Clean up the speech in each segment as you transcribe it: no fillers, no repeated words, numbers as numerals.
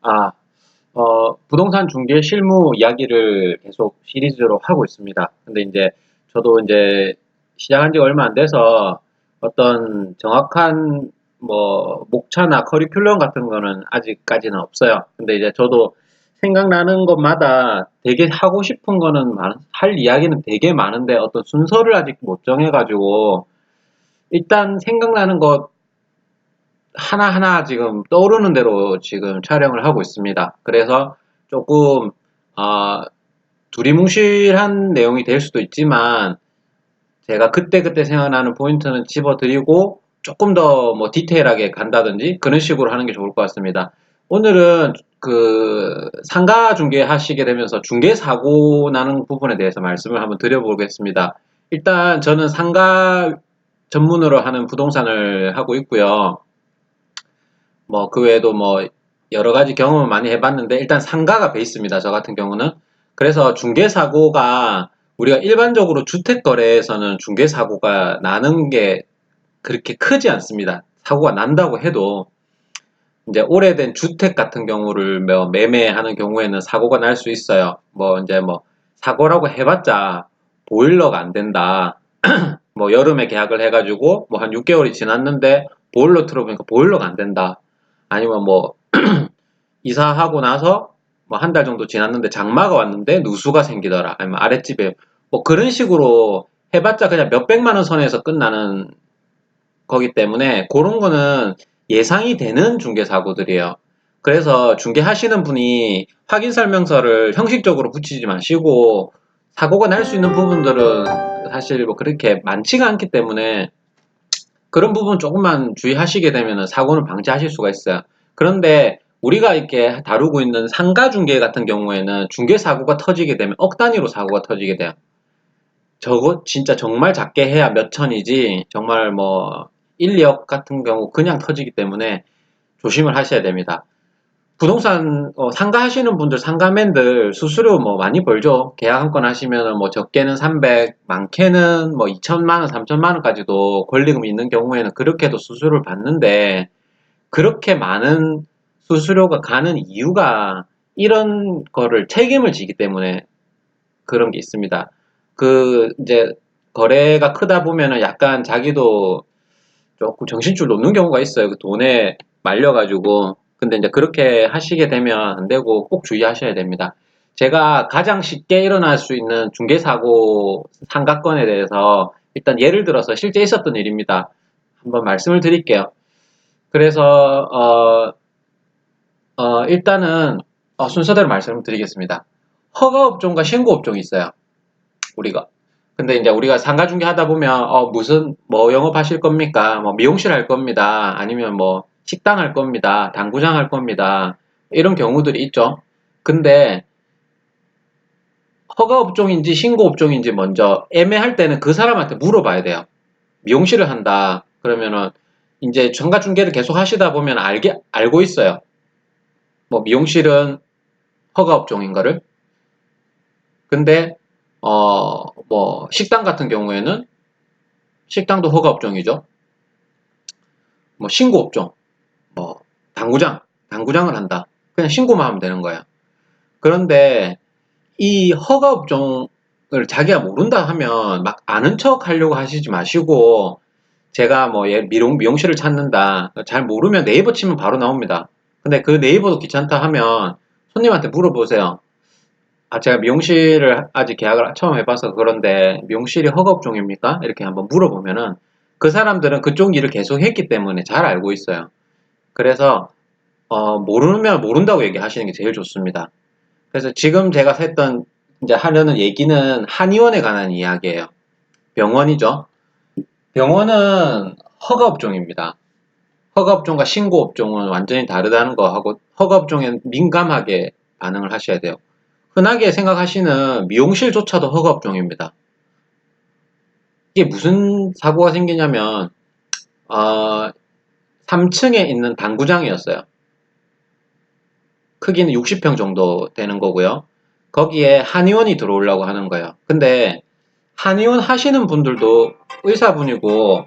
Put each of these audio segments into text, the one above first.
아, 부동산 중개 실무 이야기를 계속 시리즈로 하고 있습니다. 근데 이제 저도 이제 시작한 지 얼마 안 돼서 어떤 정확한 뭐 목차나 커리큘럼 같은 거는 아직까지는 없어요. 근데 이제 저도 생각나는 것마다 되게 하고 싶은 거는 할 이야기는 되게 많은데 어떤 순서를 아직 못 정해가지고 일단 생각나는 것 하나하나 지금 떠오르는 대로 지금 촬영을 하고 있습니다. 그래서 조금, 어, 두리뭉실한 내용이 될 수도 있지만, 제가 그때그때 생각나는 포인트는 집어드리고, 조금 더 뭐 디테일하게 간다든지, 그런 식으로 하는 게 좋을 것 같습니다. 오늘은 그 상가 중개 하시게 되면서 중개 사고 나는 부분에 대해서 말씀을 한번 드려보겠습니다. 일단 저는 상가 전문으로 하는 부동산을 하고 있고요. 뭐, 그 외에도 뭐, 여러 가지 경험을 많이 해봤는데, 일단 상가가 베이스입니다. 저 같은 경우는. 그래서 중개사고가, 우리가 일반적으로 주택거래에서는 중개사고가 나는 게 그렇게 크지 않습니다. 사고가 난다고 해도, 이제 오래된 주택 같은 경우를 뭐 매매하는 경우에는 사고가 날 수 있어요. 뭐, 이제 뭐, 사고라고 해봤자, 보일러가 안 된다. 뭐, 여름에 계약을 해가지고, 뭐, 한 6개월이 지났는데, 보일러 틀어보니까 보일러가 안 된다. 아니면 뭐, 이사하고 나서 뭐 한 달 정도 지났는데 장마가 왔는데 누수가 생기더라. 아니면 아랫집에 뭐 그런 식으로 해봤자 그냥 몇백만 원 선에서 끝나는 거기 때문에 그런 거는 예상이 되는 중개사고들이에요. 그래서 중개하시는 분이 확인 설명서를 형식적으로 붙이지 마시고 사고가 날 수 있는 부분들은 사실 뭐 그렇게 많지가 않기 때문에 그런 부분 조금만 주의하시게 되면 사고는 방지하실 수가 있어요. 그런데 우리가 이렇게 다루고 있는 상가 중개 같은 경우에는 중개 사고가 터지게 되면 억 단위로 사고가 터지게 돼요. 저거 진짜 정말 작게 해야 몇 천이지 정말 뭐 1, 2억 같은 경우 그냥 터지기 때문에 조심을 하셔야 됩니다. 부동산 상가 하시는 분들 상가맨들 수수료 뭐 많이 벌죠. 계약 한 건 하시면은 뭐 적게는 300, 많게는 뭐 2천만 원, 3천만 원까지도 권리금 있는 경우에는 그렇게도 수수료를 받는데 그렇게 많은 수수료가 가는 이유가 이런 거를 책임을 지기 때문에 그런 게 있습니다. 그 이제 거래가 크다 보면은 약간 자기도 조금 정신줄 놓는 경우가 있어요. 그 돈에 말려가지고. 근데 이제 그렇게 하시게 되면 안 되고 꼭 주의하셔야 됩니다. 제가 가장 쉽게 일어날 수 있는 중개사고 상가건에 대해서 일단 예를 들어서 실제 있었던 일입니다. 한번 말씀을 드릴게요. 그래서, 일단은, 순서대로 말씀을 드리겠습니다. 허가업종과 신고업종이 있어요. 우리가. 근데 이제 우리가 상가 중개 하다 보면 무슨 뭐 영업하실 겁니까? 뭐 미용실 할 겁니다. 아니면 뭐 식당 할 겁니다. 당구장 할 겁니다. 이런 경우들이 있죠. 근데 허가 업종인지 신고 업종인지 먼저 애매할 때는 그 사람한테 물어봐야 돼요. 미용실을 한다. 그러면은 이제 상가 중개를 계속 하시다 보면 알고 있어요. 뭐 미용실은 허가 업종인 거를. 근데 뭐 식당 같은 경우에는 식당도 허가 업종이죠. 뭐 신고업종, 뭐 당구장을 한다. 그냥 신고만 하면 되는 거예요. 그런데 이 허가업종을 자기가 모른다 하면 막 아는 척 하려고 하시지 마시고 제가 뭐 미용실을 찾는다. 잘 모르면 네이버 치면 바로 나옵니다. 근데 그 네이버도 귀찮다 하면 손님한테 물어보세요. 제가 미용실을 아직 계약을 처음 해봐서 그런데 미용실이 허가업종입니까? 이렇게 한번 물어보면은 그 사람들은 그쪽 일을 계속 했기 때문에 잘 알고 있어요. 그래서 모르면 모른다고 얘기하시는 게 제일 좋습니다. 그래서 지금 제가 했던 이제 하려는 얘기는 한의원에 관한 이야기예요. 병원이죠. 병원은 허가업종입니다. 허가업종과 신고업종은 완전히 다르다는 거 하고 허가업종에는 민감하게 반응을 하셔야 돼요. 흔하게 생각하시는 미용실조차도 허가업종입니다. 이게 무슨 사고가 생기냐면 3층에 있는 당구장이었어요. 크기는 60평 정도 되는 거고요. 거기에 한의원이 들어오려고 하는 거예요. 근데 한의원 하시는 분들도 의사분이고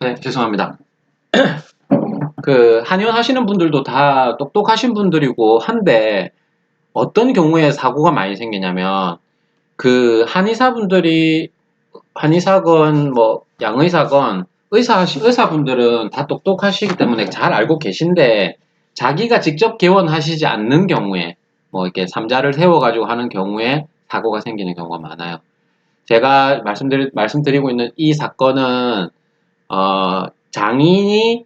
네, 죄송합니다. 한의원 하시는 분들도 다 똑똑하신 분들이고 한데, 어떤 경우에 사고가 많이 생기냐면, 한의사건, 뭐, 양의사건, 의사분들은 다 똑똑하시기 때문에 잘 알고 계신데, 자기가 직접 개원하시지 않는 경우에, 뭐, 이렇게 삼자를 세워가지고 하는 경우에 사고가 생기는 경우가 많아요. 제가 말씀드리고 있는 이 사건은, 장인이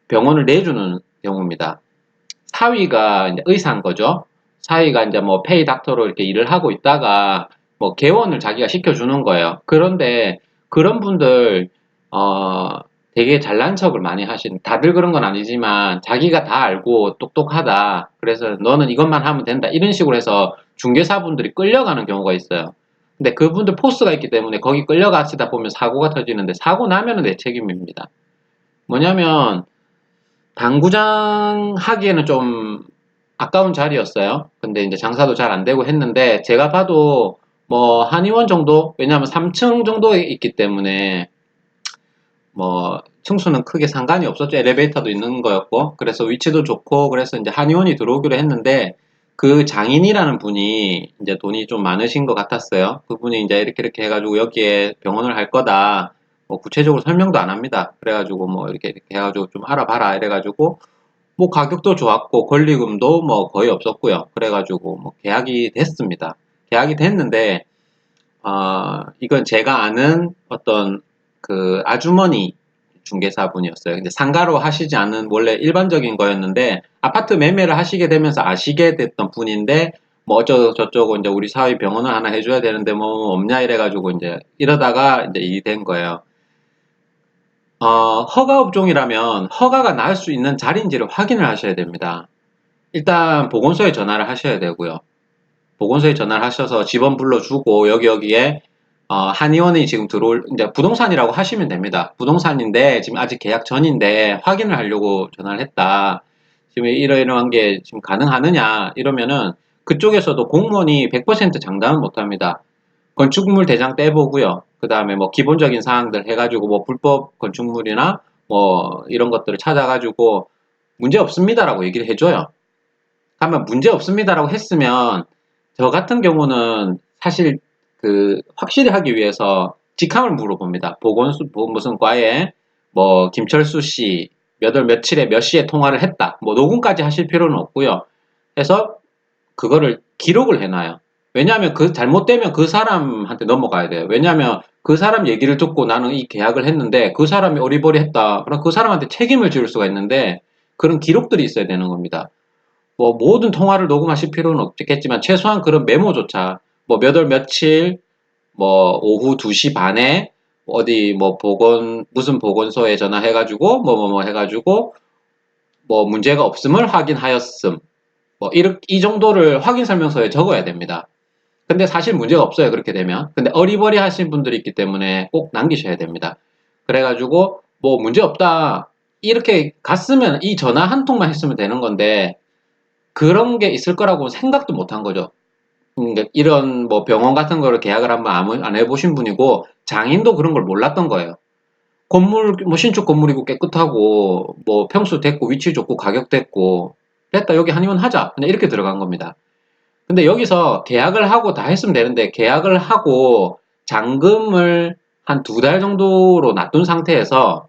병원을 내주는 경우입니다. 사위가 이제 의사인 거죠. 사위가 이제 뭐 페이 닥터로 이렇게 일을 하고 있다가 뭐 개원을 자기가 시켜주는 거예요. 그런데 그런 분들 어 되게 잘난 척을 많이 다들 그런 건 아니지만 자기가 다 알고 똑똑하다. 그래서 너는 이것만 하면 된다. 이런 식으로 해서 중개사분들이 끌려가는 경우가 있어요. 근데 그분들 포스가 있기 때문에 거기 끌려가시다 보면 사고가 터지는데 사고 나면은 내 책임입니다. 뭐냐면 당구장 하기에는 좀 아까운 자리였어요. 근데 이제 장사도 잘 안 되고 했는데 제가 봐도 뭐 한의원 정도, 왜냐하면 3층 정도에 있기 때문에 뭐 층수는 크게 상관이 없었죠. 엘리베이터도 있는 거였고, 그래서 위치도 좋고, 그래서 이제 한의원이 들어오기로 했는데 그 장인이라는 분이 이제 돈이 좀 많으신 것 같았어요. 그분이 이제 이렇게 해가지고 여기에 병원을 할 거다. 뭐 구체적으로 설명도 안 합니다. 그래가지고 뭐 이렇게 해가지고 좀 알아봐라 이래가지고 뭐 가격도 좋았고 권리금도 뭐 거의 없었고요. 그래가지고 뭐 계약이 됐습니다. 계약이 됐는데 이건 제가 아는 어떤 아주머니 중개사분이었어요. 근데 상가로 하시지 않은 원래 일반적인 거였는데 아파트 매매를 하시게 되면서 아시게 됐던 분인데 뭐 어쩌고 저쩌고 이제 우리 사위 병원을 하나 해줘야 되는데 뭐 없냐 이래가지고 이제 이러다가 이제 일이 된 거예요. 허가 업종이라면 허가가 날 수 있는 자리인지를 확인을 하셔야 됩니다. 일단 보건소에 전화를 하셔야 되고요. 보건소에 전화를 하셔서 집원 불러주고 여기에 한의원이 지금 이제 부동산이라고 하시면 됩니다. 부동산인데 지금 아직 계약 전인데 확인을 하려고 전화를 했다. 지금 이러이러한 게 지금 가능하느냐 이러면은 그쪽에서도 공무원이 100% 장담은 못합니다. 건축물 대장 떼보고요. 그 다음에 뭐 기본적인 사항들 해가지고 뭐 불법 건축물이나 뭐 이런 것들을 찾아가지고 문제 없습니다라고 얘기를 해줘요. 하면 문제 없습니다라고 했으면 저 같은 경우는 사실 확실히 하기 위해서 직함을 물어봅니다. 무슨 과에 뭐 김철수 씨 몇 월 며칠에 몇 시에 통화를 했다. 뭐 녹음까지 하실 필요는 없고요. 해서 그거를 기록을 해놔요. 왜냐하면 잘못되면 그 사람한테 넘어가야 돼요. 왜냐하면 그 사람 얘기를 듣고 나는 이 계약을 했는데 그 사람이 어리버리했다. 그럼 그 사람한테 책임을 지을 수가 있는데 그런 기록들이 있어야 되는 겁니다. 뭐 모든 통화를 녹음하실 필요는 없겠지만 최소한 그런 메모조차 뭐 몇 월 며칠 뭐 오후 2시 반에 어디 뭐 무슨 보건소에 전화해가지고 뭐 해가지고 뭐 문제가 없음을 확인하였음 뭐 이 정도를 확인 설명서에 적어야 됩니다. 근데 사실 문제가 없어요. 그렇게 되면. 근데 어리버리 하신 분들이 있기 때문에 꼭 남기셔야 됩니다. 그래가지고 뭐 문제 없다 이렇게 갔으면 이 전화 한 통만 했으면 되는 건데 그런 게 있을 거라고 생각도 못 한 거죠. 그러니까 이런 뭐 병원 같은 거를 계약을 한번 안 해보신 분이고 장인도 그런 걸 몰랐던 거예요. 뭐 신축 건물이고 깨끗하고 뭐 평수 됐고 위치 좋고 가격 됐고 됐다 여기 한의원 하자 그냥 이렇게 들어간 겁니다. 근데 여기서 계약을 하고 다 했으면 되는데 계약을 하고 잔금을 한 2달 정도로 놔둔 상태에서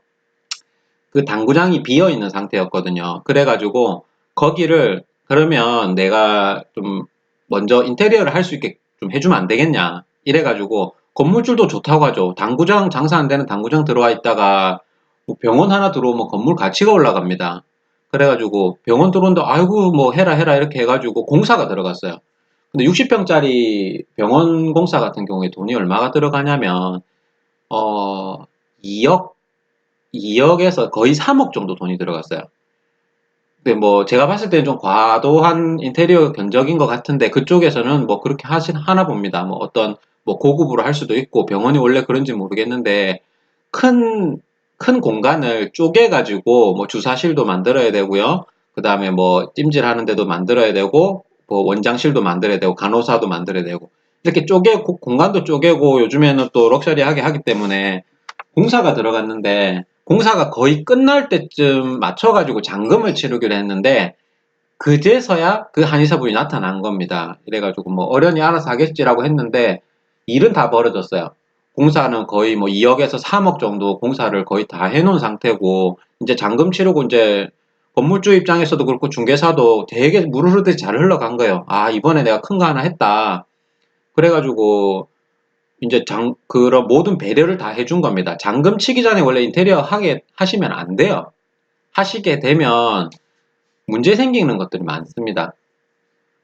그 당구장이 비어 있는 상태였거든요. 그래가지고 거기를 그러면 내가 좀 먼저 인테리어를 할 수 있게 좀 해주면 안 되겠냐. 이래가지고 건물줄도 좋다고 하죠. 당구장 장사 안 되는 당구장 들어와 있다가 뭐 병원 하나 들어오면 건물 가치가 올라갑니다. 그래가지고 병원 들어온다 아이고 뭐 해라 이렇게 해가지고 공사가 들어갔어요. 근데 60평짜리 병원 공사 같은 경우에 돈이 얼마가 들어가냐면 어 2억 2억에서 거의 3억 정도 돈이 들어갔어요. 근데 뭐 제가 봤을 때는 좀 과도한 인테리어 견적인 것 같은데 그쪽에서는 뭐 그렇게 하나 봅니다. 뭐 어떤 뭐 고급으로 할 수도 있고 병원이 원래 그런지 모르겠는데 큰, 큰 공간을 쪼개가지고 뭐 주사실도 만들어야 되고요. 그 다음에 뭐 찜질하는 데도 만들어야 되고 뭐 원장실도 만들어야 되고 간호사도 만들어야 되고 이렇게 공간도 쪼개고 요즘에는 또 럭셔리하게 하기 때문에 공사가 들어갔는데 공사가 거의 끝날 때쯤 맞춰가지고 잔금을 치르기로 했는데 그제서야 그 한의사분이 나타난 겁니다. 이래가지고 뭐 어련히 알아서 하겠지라고 했는데 일은 다 벌어졌어요. 공사는 거의 뭐 2억에서 3억 정도 공사를 거의 다 해놓은 상태고 이제 잔금 치르고 이제 건물주 입장에서도 그렇고 중개사도 되게 물 흐르듯이 잘 흘러간 거예요. 아, 이번에 내가 큰 거 하나 했다. 그래가지고 이제 그런 모든 배려를 다 해준 겁니다. 잔금 치기 전에 원래 인테리어 하시면 안 돼요. 하시게 되면 문제 생기는 것들이 많습니다.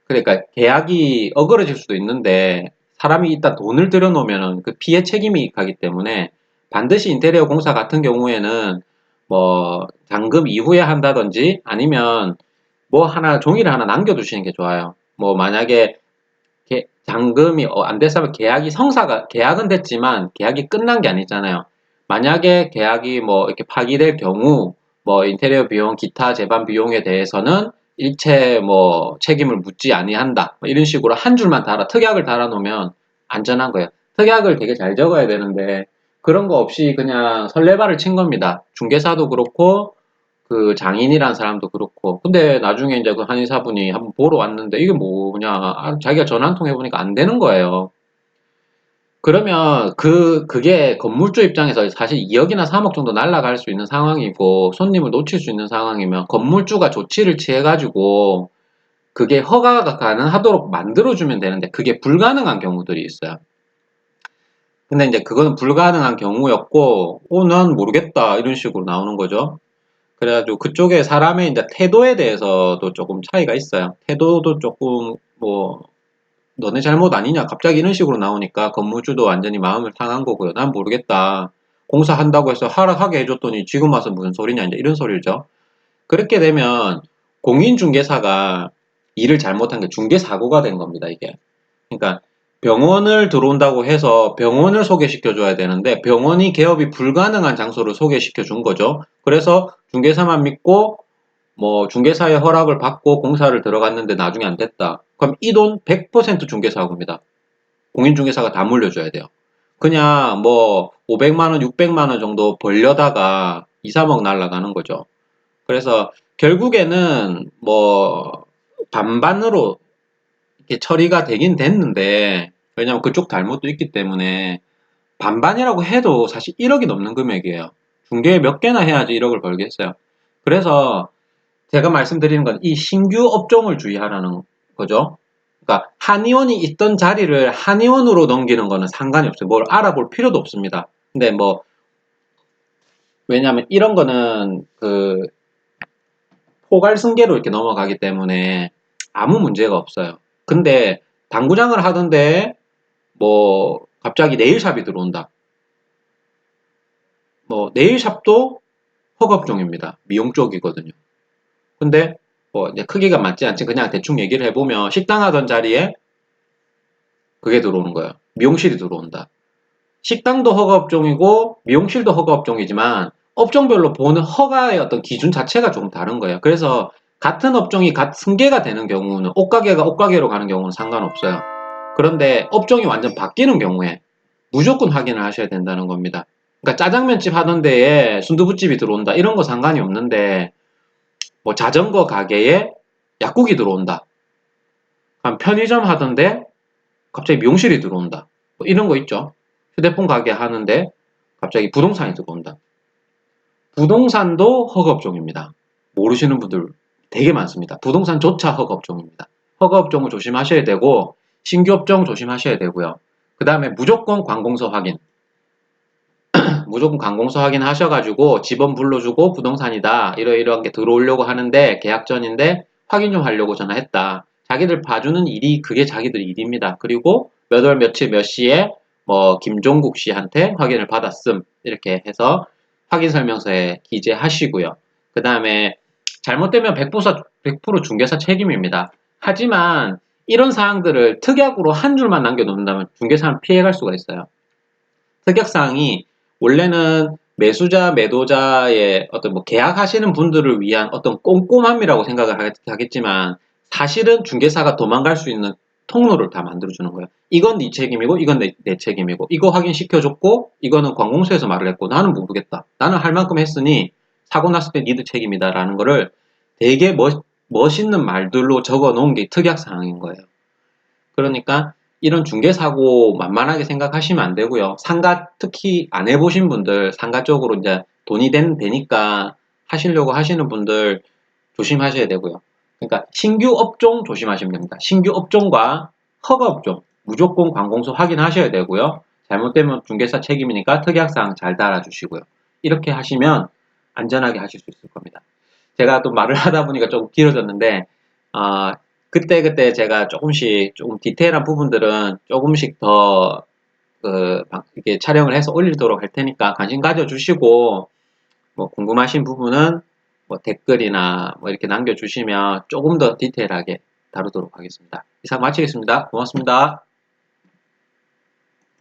그러니까 계약이 어그러질 수도 있는데 사람이 일단 돈을 들여놓으면 그 피해 책임이 가기 때문에 반드시 인테리어 공사 같은 경우에는 뭐 잔금 이후에 한다든지 아니면 뭐 하나 종이를 하나 남겨두시는 게 좋아요. 뭐 만약에 잔금이 안 됐으면 계약은 됐지만 계약이 끝난 게 아니잖아요. 만약에 계약이 뭐 이렇게 파기될 경우 뭐 인테리어 비용, 기타 제반 비용에 대해서는 일체 뭐 책임을 묻지 아니한다. 뭐 이런 식으로 한 줄만 특약을 달아놓으면 안전한 거예요. 특약을 되게 잘 적어야 되는데 그런 거 없이 그냥 설레발을 친 겁니다. 중개사도 그렇고 그 장인이란 사람도 그렇고. 근데 나중에 이제 그 한의사분이 한번 보러 왔는데 이게 뭐냐. 자기가 전화 한 통 해보니까 안 되는 거예요. 그러면 그게 건물주 입장에서 사실 2억이나 3억 정도 날라갈 수 있는 상황이고 손님을 놓칠 수 있는 상황이면 건물주가 조치를 취해가지고 그게 허가가 가능하도록 만들어주면 되는데 그게 불가능한 경우들이 있어요. 근데 이제 그거는 불가능한 경우였고, 난 모르겠다. 이런 식으로 나오는 거죠. 그래가지고 그쪽에 사람의 이제 태도에 대해서도 조금 차이가 있어요. 태도도 조금 뭐 너네 잘못 아니냐 갑자기 이런 식으로 나오니까 건물주도 완전히 마음을 상한 거고요. 난 모르겠다. 공사한다고 해서 하락하게 해줬더니 지금 와서 무슨 소리냐 이제 이런 소리죠. 그렇게 되면 공인중개사가 일을 잘못한 게 중개사고가 된 겁니다. 이게. 그러니까 병원을 들어온다고 해서 병원을 소개시켜 줘야 되는데 병원이 개업이 불가능한 장소를 소개시켜 준 거죠. 그래서 중개사만 믿고 뭐 중개사의 허락을 받고 공사를 들어갔는데 나중에 안 됐다. 그럼 이 돈 100% 중개사고입니다. 공인중개사가 다 물려줘야 돼요. 그냥 뭐 500만 원, 600만 원 정도 벌려다가 2, 3억 날라가는 거죠. 그래서 결국에는 뭐 반반으로 이렇게 처리가 되긴 됐는데 왜냐면 그쪽 잘못도 있기 때문에 반반이라고 해도 사실 1억이 넘는 금액이에요. 중개에 몇 개나 해야지 1억을 벌겠어요. 그래서 제가 말씀드리는 건 이 신규 업종을 주의하라는 거죠. 그러니까 한의원이 있던 자리를 한의원으로 넘기는 거는 상관이 없어요. 뭘 알아볼 필요도 없습니다. 근데 뭐 왜냐하면 이런 거는 그 포괄승계로 이렇게 넘어가기 때문에 아무 문제가 없어요. 근데 당구장을 하던데 뭐 갑자기 네일샵이 들어온다. 뭐 네일샵도 허가업종입니다. 미용 쪽이거든요. 근데 뭐 이제 크기가 맞지 않지 그냥 대충 얘기를 해보면 식당 하던 자리에 그게 들어오는 거예요. 미용실이 들어온다. 식당도 허가업종이고 미용실도 허가업종이지만 업종별로 보는 허가의 어떤 기준 자체가 조금 다른 거예요. 그래서 같은 업종이 승계가 되는 경우는 옷가게가 옷가게로 가는 경우는 상관없어요. 그런데 업종이 완전 바뀌는 경우에 무조건 확인을 하셔야 된다는 겁니다. 그러니까 짜장면집 하던 데에 순두부집이 들어온다 이런 거 상관이 없는데 뭐 자전거 가게에 약국이 들어온다. 편의점 하던데 갑자기 미용실이 들어온다. 뭐 이런 거 있죠. 휴대폰 가게 하는데 갑자기 부동산이 들어온다. 부동산도 허가업종입니다. 모르시는 분들 되게 많습니다. 부동산조차 허가업종입니다. 허가업종을 조심하셔야 되고 신규 업종 조심하셔야 되고요. 그 다음에 무조건 관공서 확인. 무조건 관공서 확인하셔가지고 집원 불러주고 부동산이다 이러이러한 게 들어오려고 하는데 계약 전인데 확인 좀 하려고 전화했다. 자기들 봐주는 일이 그게 자기들 일입니다. 그리고 몇 월 며칠 몇 시에 뭐 김종국 씨한테 확인을 받았음 이렇게 해서 확인 설명서에 기재하시고요. 그 다음에 잘못되면 100% 중개사 책임입니다. 하지만 이런 사항들을 특약으로 한 줄만 남겨놓는다면 중개사는 피해갈 수가 있어요. 특약사항이 원래는 매수자, 매도자의 어떤 뭐 계약하시는 분들을 위한 어떤 꼼꼼함이라고 생각을 하겠지만 사실은 중개사가 도망갈 수 있는 통로를 다 만들어주는 거예요. 이건 네 책임이고, 이건 내 책임이고, 이거 확인시켜줬고, 이거는 관공서에서 말을 했고, 나는 모르겠다. 나는 할 만큼 했으니, 사고 났을 때 니들 책임이다라는 거를 되게 멋있는 말들로 적어 놓은 게 특약 사항인 거예요. 그러니까 이런 중개사고 만만하게 생각하시면 안 되고요. 상가 특히 안 해보신 분들, 상가 쪽으로 이제 돈이 되니까 하시려고 하시는 분들 조심하셔야 되고요. 그러니까 신규 업종 조심하시면 됩니다. 신규 업종과 허가 업종 무조건 관공서 확인하셔야 되고요. 잘못되면 중개사 책임이니까 특약사항 잘 달아주시고요. 이렇게 하시면 안전하게 하실 수 있을 겁니다. 제가 또 말을 하다 보니까 조금 길어졌는데, 아, 그때그때 제가 조금씩, 조금 디테일한 부분들은 조금씩 더, 이렇게 촬영을 해서 올리도록 할 테니까 관심 가져주시고, 뭐, 궁금하신 부분은 뭐 댓글이나 뭐 이렇게 남겨주시면 조금 더 디테일하게 다루도록 하겠습니다. 이상 마치겠습니다. 고맙습니다.